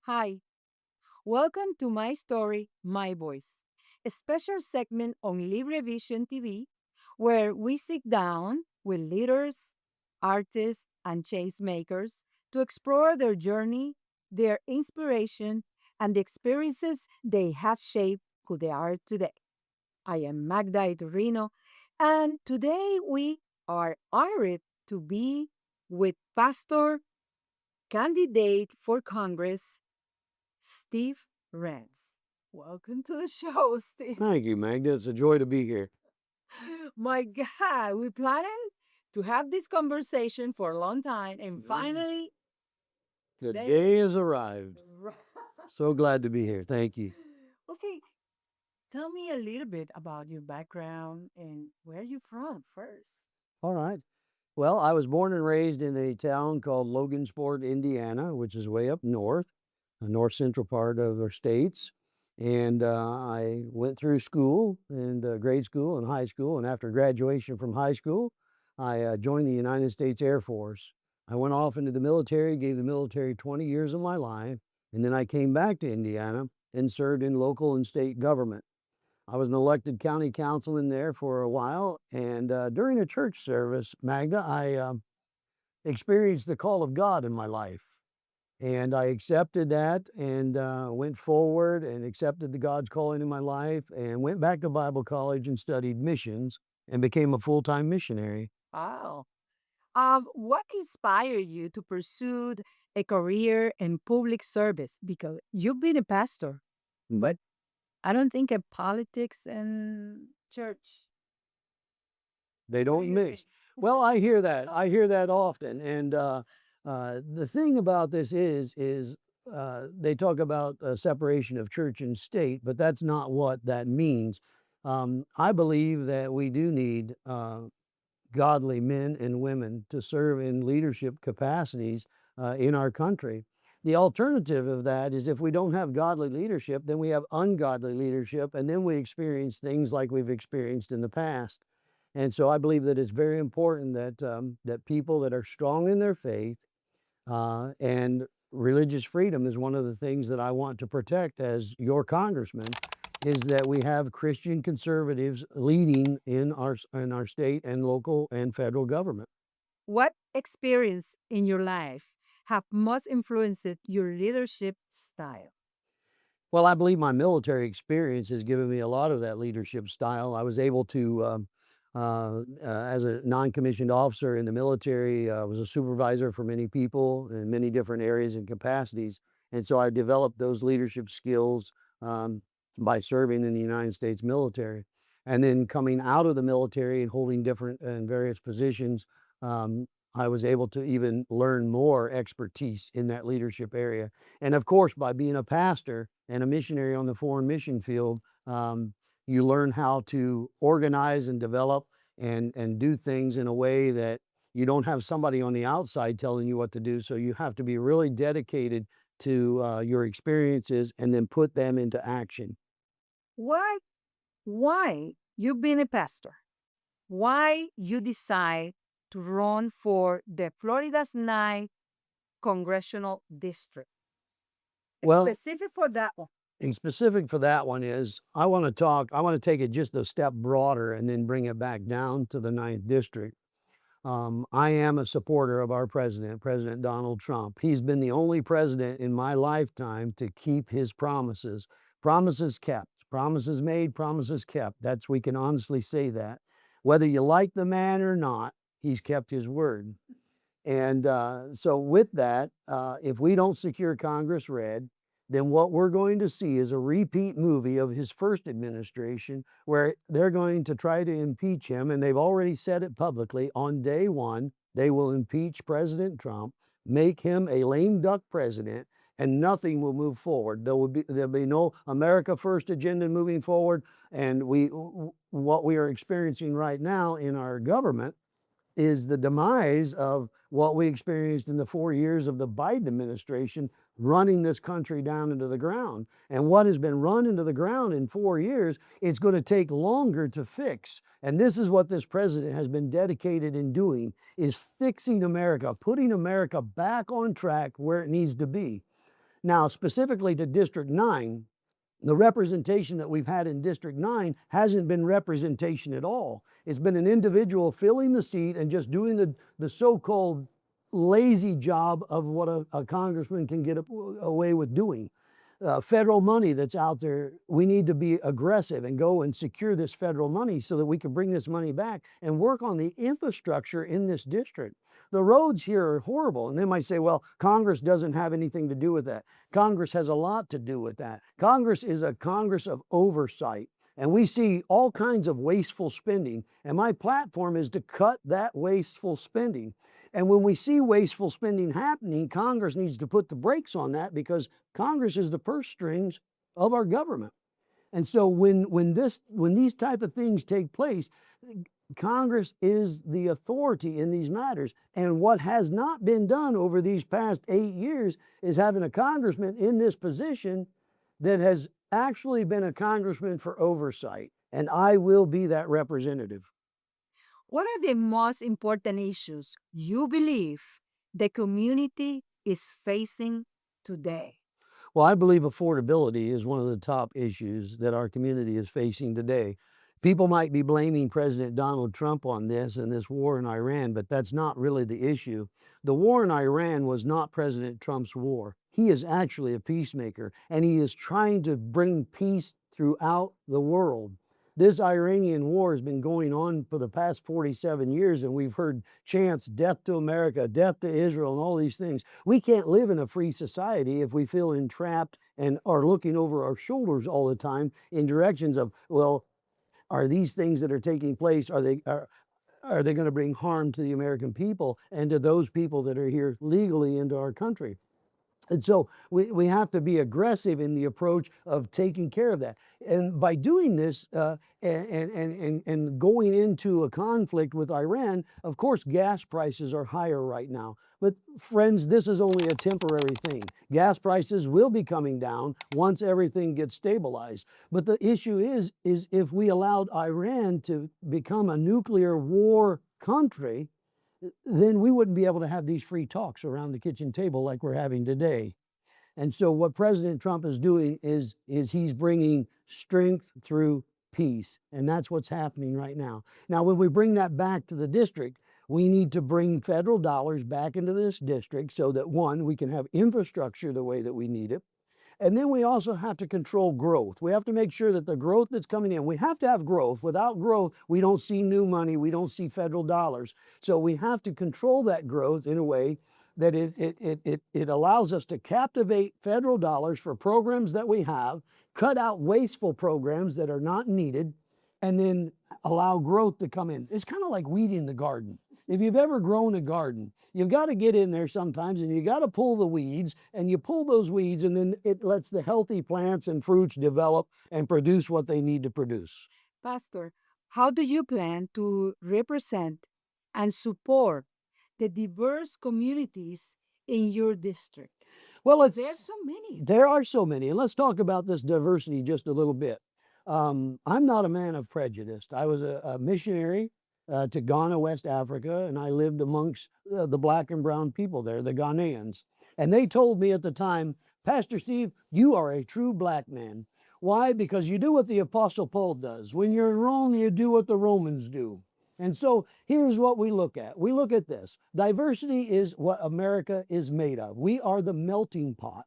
Hi, welcome to My Story, My Voice, a special segment on Libre Vision TV where we sit down with leaders, artists, and change makers to explore their journey, their inspiration, and the experiences they have shaped who they are today. I am Magda Iturrino, and today we are honored to be with Pastor Candidate for Congress Steve Rance. Welcome to the show, Steve. Thank you, Magda. It's a joy to be here. My God, we planning to have this conversation for a long time, and finally, The today. day has arrived. So glad to be here. Thank you. Okay, tell me a little bit about your background and where you from first. All right. Well, I was born and raised in a town called Logansport, Indiana, which is way up north, the north central part of our states. And I went through school and grade school and high school. And after graduation from high school, I joined the United States Air Force. I went off into the military, gave the military 20 years of my life. And then I came back to Indiana and served in local and state government. I was an elected county councilman there for a while, and during a church service, Magda, I experienced the call of God in my life. And I accepted that and went forward and accepted the God's calling in my life and went back to Bible college and studied missions and became a full-time missionary. Wow. What inspired you to pursue a career in public service? Because you've been a pastor, but I don't think a politics and church. They don't mix. Well, I hear that. I hear that often. And the thing about this is they talk about separation of church and state, but that's not what that means. I believe that we do need godly men and women to serve in leadership capacities in our country. The alternative of that is if we don't have godly leadership, then we have ungodly leadership, and then we experience things like we've experienced in the past. And so I believe that it's very important that people that are strong in their faith and religious freedom is one of the things that I want to protect as your congressman, is that we have Christian conservatives leading in our state and local and federal government. What experience in your life have most influenced your leadership style? Well, I believe my military experience has given me a lot of that leadership style. I was able to, as a non-commissioned officer in the military, was a supervisor for many people in many different areas and capacities. And so I developed those leadership skills by serving in the United States military. And then coming out of the military and holding different and various positions, I was able to even learn more expertise in that leadership area. And of course, by being a pastor and a missionary on the foreign mission field, you learn how to organize and develop and do things in a way that you don't have somebody on the outside telling you what to do. So you have to be really dedicated to your experiences and then put them into action. Why? Why you've been a pastor? Why you decide to run for the Florida's Ninth Congressional District? Well, Specific for that one. and specific for that one is I want to take it just a step broader and then bring it back down to the ninth district. I am a supporter of our president, President Donald Trump. He's been the only president in my lifetime to keep his promises. Promises kept, promises made, promises kept. We can honestly say that. Whether you like the man or not, he's kept his word. And so with that, if we don't secure Congress red, then what we're going to see is a repeat movie of his first administration where they're going to try to impeach him. And they've already said it publicly. On day one, they will impeach President Trump, make him a lame duck president, and nothing will move forward. There'll be no America First agenda moving forward. And what we are experiencing right now in our government is the demise of what we experienced in the 4 years of the Biden administration running this country down into the ground. And what has been run into the ground in 4 years, it's going to take longer to fix. And this is what this president has been dedicated in doing, is fixing America, putting America back on track where it needs to be. Now, specifically to District 9, the representation that we've had in District 9 hasn't been representation at all. It's been an individual filling the seat and just doing the so-called lazy job of what a congressman can get away with doing. Federal money that's out there, we need to be aggressive and go and secure this federal money so that we can bring this money back and work on the infrastructure in this district. The roads here are horrible. And they might say, well, Congress doesn't have anything to do with that. Congress has a lot to do with that. Congress is a Congress of oversight. And we see all kinds of wasteful spending. And my platform is to cut that wasteful spending. And when we see wasteful spending happening, Congress needs to put the brakes on that because Congress is the purse strings of our government. And so when these type of things take place, Congress is the authority in these matters. And what has not been done over these past 8 years is having a congressman in this position that has actually been a congressman for oversight. And I will be that representative. What are the most important issues you believe the community is facing today? Well, I believe affordability is one of the top issues that our community is facing today. People might be blaming President Donald Trump on this and this war in Iran, but that's not really the issue. The war in Iran was not President Trump's war. He is actually a peacemaker, and he is trying to bring peace throughout the world. This Iranian war has been going on for the past 47 years, and we've heard chants, death to America, death to Israel, and all these things. We can't live in a free society if we feel entrapped and are looking over our shoulders all the time in directions of, well, are these things that are taking place, are they going to bring harm to the American people and to those people that are here legally into our country? And so we have to be aggressive in the approach of taking care of that. And by doing this and going into a conflict with Iran, of course, gas prices are higher right now. But friends, this is only a temporary thing. Gas prices will be coming down once everything gets stabilized. But the issue is if we allowed Iran to become a nuclear war country, then we wouldn't be able to have these free talks around the kitchen table like we're having today. And so what President Trump is doing is he's bringing strength through peace. And that's what's happening right now. Now, when we bring that back to the district, we need to bring federal dollars back into this district so that, one, we can have infrastructure the way that we need it. And then we also have to control growth. We have to make sure that the growth that's coming in, we have to have growth. Without growth, we don't see new money, we don't see federal dollars. So we have to control that growth in a way that it allows us to captivate federal dollars for programs that we have, cut out wasteful programs that are not needed, and then allow growth to come in. It's kind of like weeding the garden. If you've ever grown a garden, you've got to get in there sometimes and you got to pull the weeds, and you pull those weeds, and then it lets the healthy plants and fruits develop and produce what they need to produce. Pastor, how do you plan to represent and support the diverse communities in your district? Well, There's so many. there are so many, and let's talk about this diversity just a little bit. I'm not a man of prejudice. I was a missionary to Ghana, West Africa, and I lived amongst the black and brown people there, the Ghanaians. And they told me at the time, Pastor Steve, you are a true black man. Why? Because you do what the Apostle Paul does. When you're in Rome, you do what the Romans do. And so here's what we look at. We look at this. Diversity is what America is made of. We are the melting pot.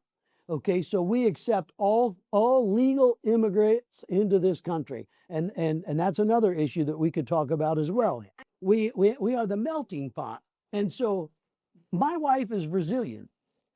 Okay, so we accept all legal immigrants into this country. And that's another issue that we could talk about as well. We are the melting pot. And so my wife is Brazilian.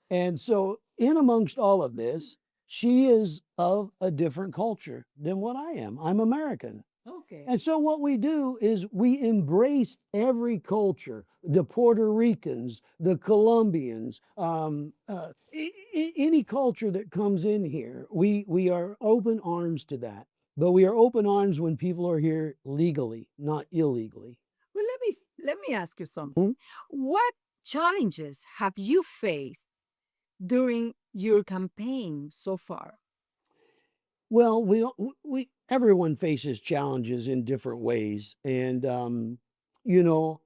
And so in amongst all of this, she is of a different culture than what I am. I'm American. Okay. And so what we do is we embrace every culture, the Puerto Ricans, the Colombians, any culture that comes in here, we are open arms to that. But we are open arms when people are here legally, not illegally. Well, let me ask you something. What challenges have you faced during your campaign so far? Well, everyone faces challenges in different ways. And, you know,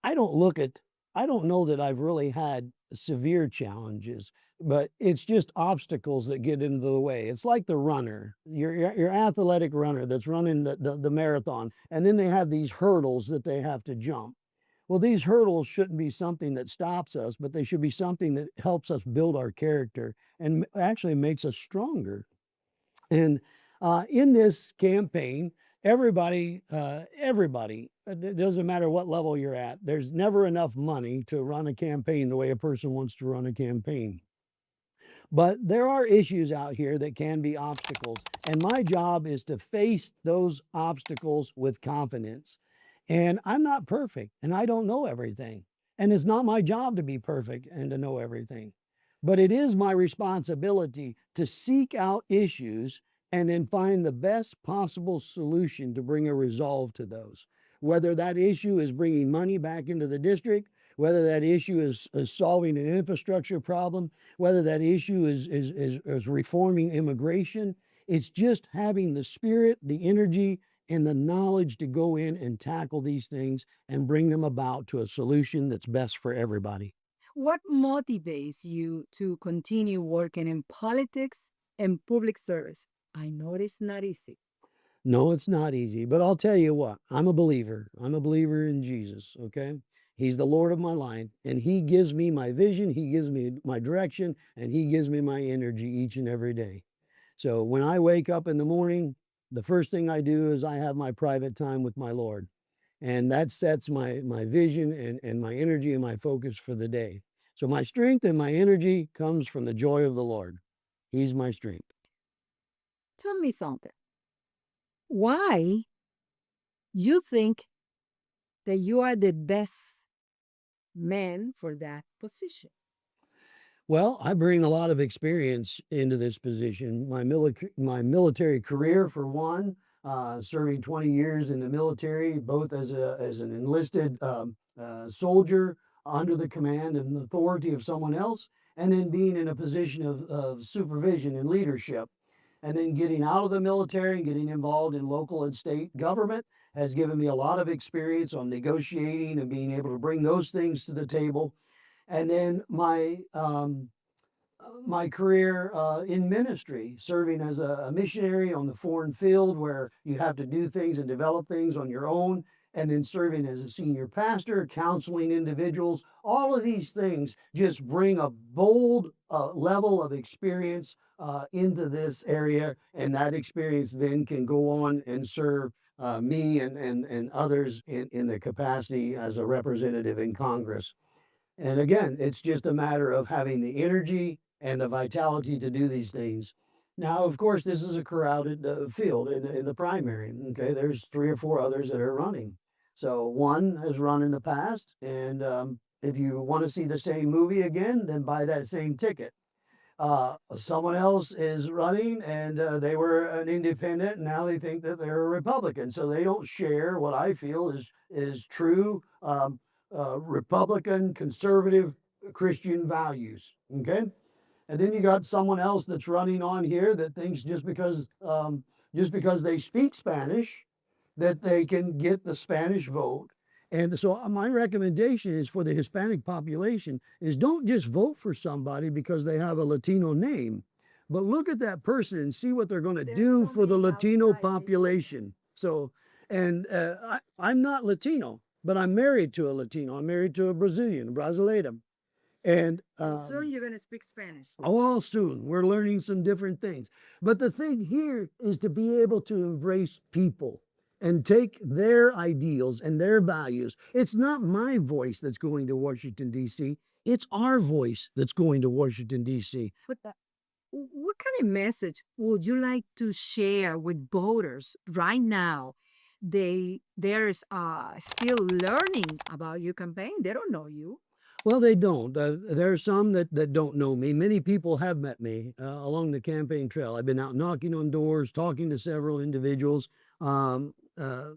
I don't know that I've really had severe challenges, but it's just obstacles that get into the way. It's like the runner, your athletic runner that's running the marathon, and then they have these hurdles that they have to jump. Well, these hurdles shouldn't be something that stops us, but they should be something that helps us build our character and actually makes us stronger. And in this campaign, everybody, it doesn't matter what level you're at, there's never enough money to run a campaign the way a person wants to run a campaign. But there are issues out here that can be obstacles. And my job is to face those obstacles with confidence. And I'm not perfect and I don't know everything. And it's not my job to be perfect and to know everything. But it is my responsibility to seek out issues and then find the best possible solution to bring a resolve to those. Whether that issue is bringing money back into the district, whether that issue is solving an infrastructure problem, whether that issue is reforming immigration, it's just having the spirit, the energy, and the knowledge to go in and tackle these things and bring them about to a solution that's best for everybody. What motivates you to continue working in politics and public service? I know it's not easy. No, it's not easy, but I'll tell you what, I'm a believer. I'm a believer in Jesus, okay? He's the Lord of my life, and He gives me my vision, He gives me my direction, and He gives me my energy each and every day. So when I wake up in the morning, the first thing I do is I have my private time with my Lord. And that sets my vision and my energy and my focus for the day. So my strength and my energy comes from the joy of the Lord. He's my strength. Tell me something. Why you think that you are the best man for that position? Well, I bring a lot of experience into this position. My military career, for one, serving 20 years in the military, both as an enlisted soldier under the command and authority of someone else, and then being in a position of supervision and leadership. And then getting out of the military and getting involved in local and state government has given me a lot of experience on negotiating and being able to bring those things to the table. And then my career in ministry, serving as a missionary on the foreign field where you have to do things and develop things on your own, and then serving as a senior pastor, counseling individuals. All of these things just bring a bold level of experience into this area, and that experience then can go on and serve me and others in the capacity as a representative in Congress. And again, it's just a matter of having the energy and the vitality to do these things. Now, of course, this is a crowded field in the primary. Okay, there's 3 or 4 others that are running. So one has run in the past, and if you want to see the same movie again, then buy that same ticket. Someone else is running, and they were an independent, and now they think that they're a Republican. So they don't share what I feel is true Republican, conservative, Christian values. Okay, and then you got someone else that's running on here that thinks just because they speak Spanish, that they can get the Spanish vote. And so my recommendation is for the Hispanic population is don't just vote for somebody because they have a Latino name, but look at that person and see what they're going to do for the Latino population. So, and I'm not Latino, but I'm married to a Latino. I'm married to a Brazilian, Brasileira. And Soon you're going to speak Spanish. all soon. We're learning some different things. But the thing here is to be able to embrace people and take their ideals and their values. It's not my voice that's going to Washington, D.C., it's our voice that's going to Washington, D.C. But what kind of message would you like to share with voters right now? They're still learning about your campaign. They don't know you. Well, they don't. There are some that don't know me. Many people have met me along the campaign trail. I've been out knocking on doors, talking to several individuals um, uh,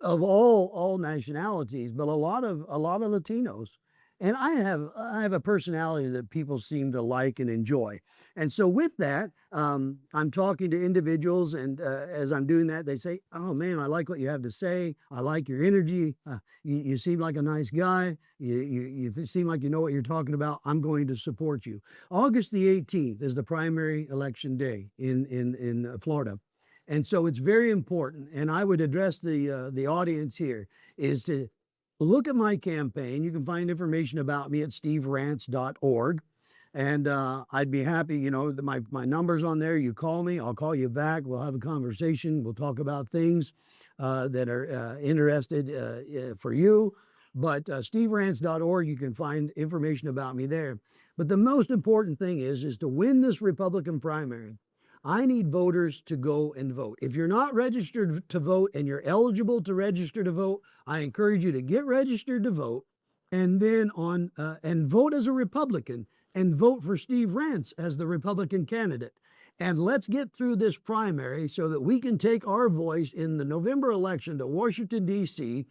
of all nationalities, but a lot of Latinos. And I have a personality that people seem to like and enjoy. And so with that, I'm talking to individuals, and as I'm doing that, they say, "Oh man, I like what you have to say. I like your energy. You seem like a nice guy. You seem like you know what you're talking about. I'm going to support you." August the 18th is the primary election day in Florida. And so it's very important. And I would address the audience here is to look at my campaign. You can find information about me at steverance.org. And I'd be happy, my number's on there. You call me, I'll call you back. We'll have a conversation. We'll talk about things that are interested for you. But steverance.org, you can find information about me there. But the most important thing is to win this Republican primary, I need voters to go and vote. If you're not registered to vote and you're eligible to register to vote, I encourage you to get registered to vote, and then and vote as a Republican and vote for Steve Rance as the Republican candidate. And let's get through this primary so that we can take our voice in the November election to Washington, D.C.,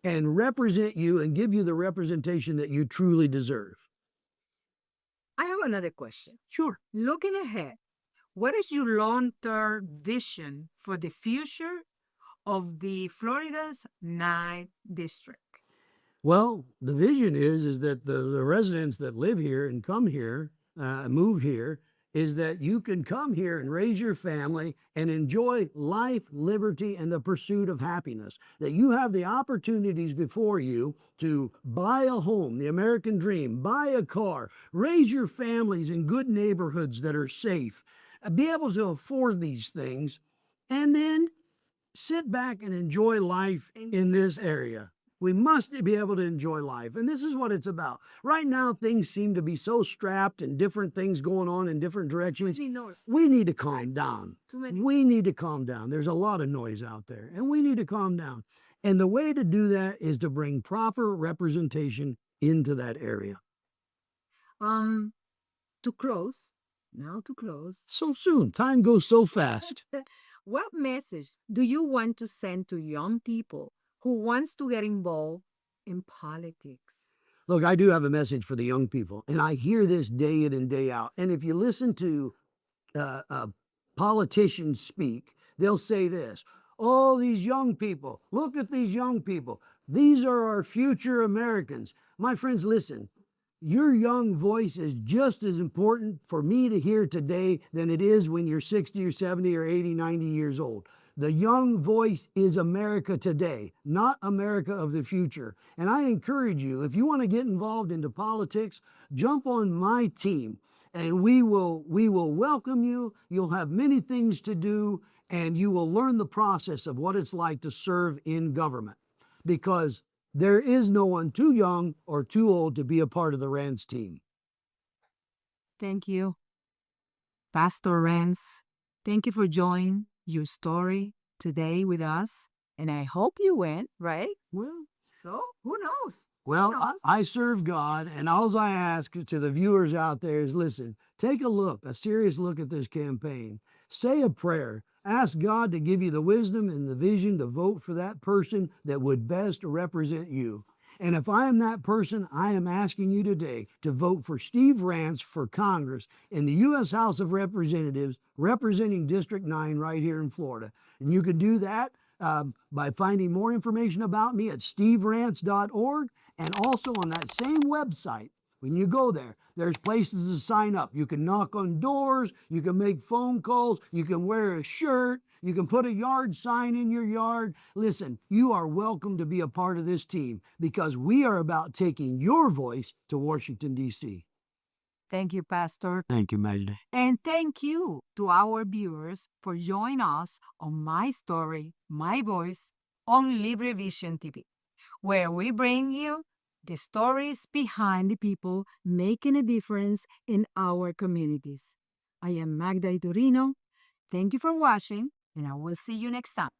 and represent you and give you the representation that you truly deserve. I have another question. Sure. Looking ahead, what is your long-term vision for the future of the Florida's 9th district? Well, the vision is that the residents that live here and come here, move here, is that you can come here and raise your family and enjoy life, liberty, and the pursuit of happiness. That you have the opportunities before you to buy a home, the American dream, buy a car, raise your families in good neighborhoods that are safe, be able to afford these things, and then sit back and enjoy life in this area. We must be able to enjoy life. And this is what it's about. Right now, things seem to be so strapped and different things going on in different directions. We need to calm down. We need to calm down. There's a lot of noise out there, and we need to calm down. And the way to do that is to bring proper representation into that area. To close, So soon. Time goes so fast. what message do you want to send to young people who wants to get involved in politics? Look, I do have a message for the young people, and I hear this day in and day out. And if you listen to politicians speak, they'll say this: "Oh, these young people, look at these young people. These are our future Americans." My friends, listen. Your young voice is just as important for me to hear today than it is when you're 60 or 70 or 80, 90 years old. The young voice is America today, not America of the future. And I encourage you, if you want to get involved into politics, jump on my team, and we will welcome you. You'll have many things to do, and you will learn the process of what it's like to serve in government, because there is no one too young or too old to be a part of the Rance team. Thank you, Pastor Rance. Thank you for joining your story today with us. And I hope you win, right? Well, So, who knows? Well, I serve God, and all I ask to the viewers out there is, listen, take a serious look at this campaign. Say a prayer. Ask God to give you the wisdom and the vision to vote for that person that would best represent you. And if I am that person, I am asking you today to vote for Steve Rance for Congress in the U.S. House of Representatives, representing District 9 right here in Florida. And you can do that by finding more information about me at steverance.org, and also on that same website. When you go there, there's places to sign up. You can knock on doors, you can make phone calls, you can wear a shirt, you can put a yard sign in your yard. Listen, you are welcome to be a part of this team, because we are about taking your voice to Washington, D.C. Thank you, Pastor. Thank you, Magda. And thank you to our viewers for joining us on My Story, My Voice on Libre Vision TV, where we bring you the stories behind the people making a difference in our communities. I am Magda Iturino. Thank you for watching, and I will see you next time.